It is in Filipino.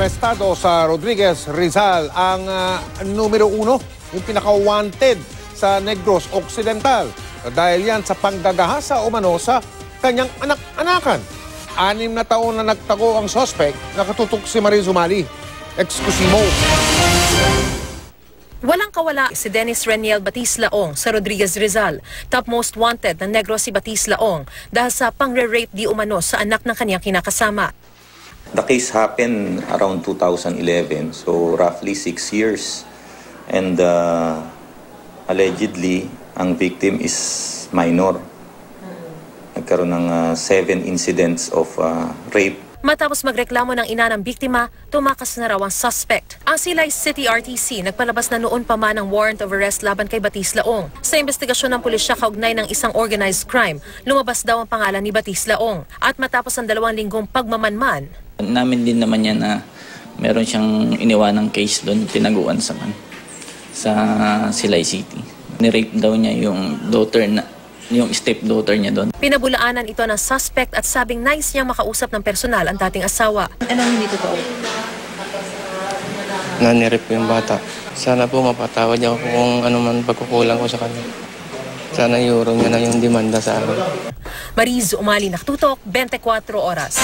arestado sa Rodriguez Rizal ang numero 1, yung pinaka-wanted sa Negros Occidental. Dahil yan sa panggagahasa umano sa kanyang anak-anakan. 6 na taon na nagtago ang suspect, nakatutok si Marie Zumali. Exclusimo. Walang kawala si Dennis Reniel Batis Laong sa Rodriguez Rizal. Top most wanted ng Negros si Batis Laong dahil sa pangre-rape di umano sa anak ng kanyang kinakasama. The case happened around 2011, so roughly 6 years. And allegedly, ang victim is minor. Nagkaroon ng 7 incidents of rape. Matapos magreklamo ng ina ng biktima, tumakas na raw ang suspect. Ang Silay City RTC nagpalabas na noon pa man ng warrant of arrest laban kay Batis Laong. Sa investigasyon ng pulisya kaugnay ng isang organized crime, lumabas daw ang pangalan ni Batis Laong. At matapos ang 2 linggong pagmamanman, namin din naman yan na meron siyang iniwanang case doon, tinaguan sa Silay City. Ni-rape daw niya yung stepdaughter niya doon. Pinabulaanan ito ng suspect at sabing nice niyang makausap ng personal ang dating asawa. Anong hindi totoo? Nanirip ko yung bata. Sana po mapatawad niya kung ano man pagkukulang ko sa kanya. Sana iurong niya na yung demanda sa akin. Mariz Umali, nakatutok, 24 oras.